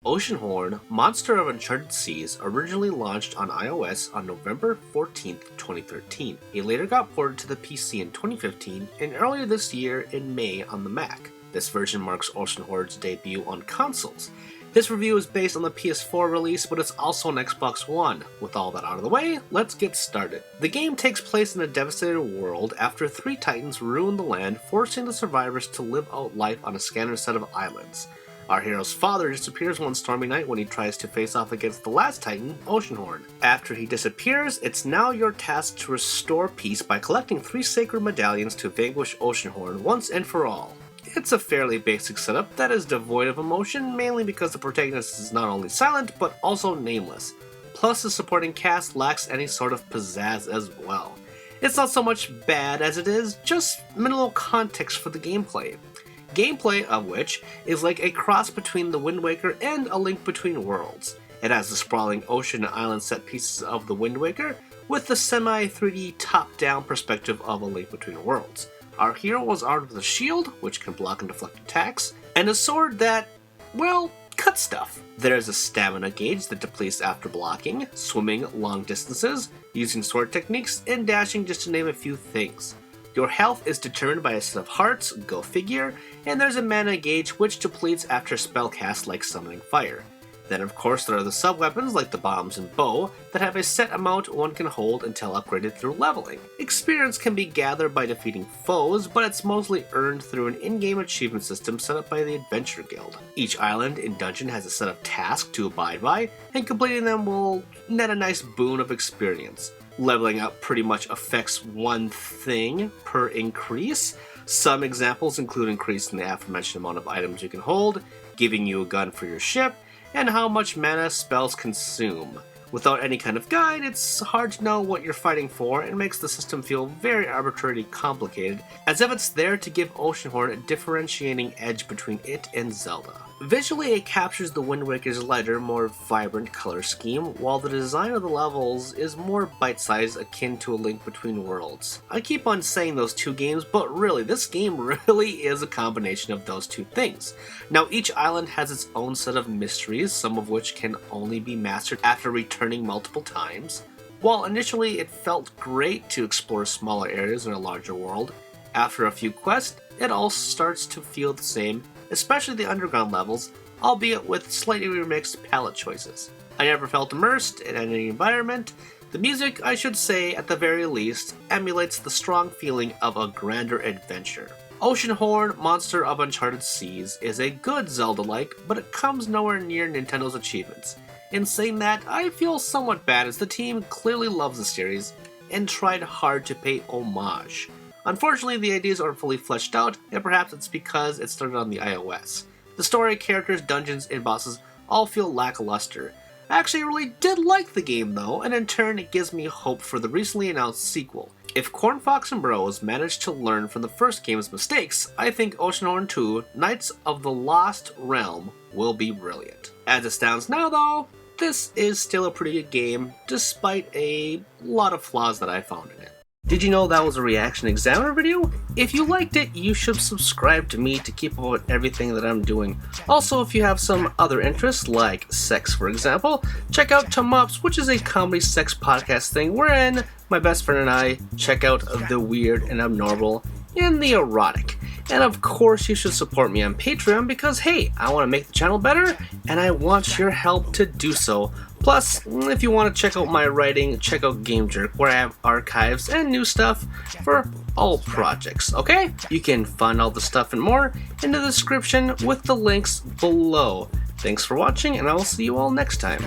Oceanhorn, Monster of Uncharted Seas, originally launched on iOS on November 14, 2013. It later got ported to the PC in 2015, and earlier this year in May on the Mac. This version marks Oceanhorn's debut on consoles. This review is based on the PS4 release, but it's also on Xbox One. With all that out of the way, let's get started. The game takes place in a devastated world after 3 titans ruin the land, forcing the survivors to live out life on a scattered set of islands. Our hero's father disappears one stormy night when he tries to face off against the last titan, Oceanhorn. After he disappears, it's now your task to restore peace by collecting 3 sacred medallions to vanquish Oceanhorn once and for all. It's a fairly basic setup that is devoid of emotion, mainly because the protagonist is not only silent, but also nameless. Plus, the supporting cast lacks any sort of pizzazz as well. It's not so much bad as it is just minimal context for the gameplay. Gameplay of which is like a cross between The Wind Waker and A Link Between Worlds. It has the sprawling ocean and island set pieces of The Wind Waker, with the semi-3D top-down perspective of A Link Between Worlds. Our hero was armed with a shield, which can block and deflect attacks, and a sword that, well, cuts stuff. There's a stamina gauge that depletes after blocking, swimming long distances, using sword techniques, and dashing, just to name a few things. Your health is determined by a set of hearts, go figure, and there's a mana gauge which depletes after spell cast like summoning fire. Then of course there are the sub-weapons like the bombs and bow that have a set amount one can hold until upgraded through leveling. Experience can be gathered by defeating foes, but it's mostly earned through an in-game achievement system set up by the Adventure Guild. Each island and dungeon has a set of tasks to abide by, and completing them will net a nice boon of experience. Leveling up pretty much affects one thing per increase. Some examples include increasing the aforementioned amount of items you can hold, giving you a gun for your ship, and how much mana spells consume. Without any kind of guide, it's hard to know what you're fighting for and makes the system feel very arbitrarily complicated, as if it's there to give Oceanhorn a differentiating edge between it and Zelda. Visually, it captures the Wind Waker's lighter, more vibrant color scheme, while the design of the levels is more bite-sized, akin to A Link Between Worlds. I keep on saying those two games, but really, this game really is a combination of those two things. Now, each island has its own set of mysteries, some of which can only be mastered after returning multiple times. While initially it felt great to explore smaller areas in a larger world, after a few quests, it all starts to feel the same, especially the underground levels, albeit with slightly remixed palette choices. I never felt immersed in any environment. The music, I should say at the very least, emulates the strong feeling of a grander adventure. Oceanhorn, Monster of Uncharted Seas is a good Zelda-like, but it comes nowhere near Nintendo's achievements. In saying that, I feel somewhat bad as the team clearly loves the series and tried hard to pay homage. Unfortunately, the ideas aren't fully fleshed out, and perhaps it's because it started on the iOS. The story, characters, dungeons, and bosses all feel lackluster. I actually really did like the game though, and in turn it gives me hope for the recently announced sequel. If Cornfox and Bros managed to learn from the first game's mistakes, I think Oceanhorn 2, Knights of the Lost Realm will be brilliant. As it stands now though, this is still a pretty good game, despite a lot of flaws that I found in it. Did you know that was a ReActionExaminer video? If you liked it, you should subscribe to me to keep up with everything that I'm doing. Also, if you have some other interests, like sex for example, check out Tomops, which is a comedy sex podcast thing wherein my best friend and I check out the weird and abnormal and the erotic. And of course, you should support me on Patreon because, hey, I want to make the channel better and I want your help to do so. Plus, if you want to check out my writing, check out Game Jerk, where I have archives and new stuff for all projects, okay? You can find all the stuff and more in the description with the links below. Thanks for watching, and I will see you all next time.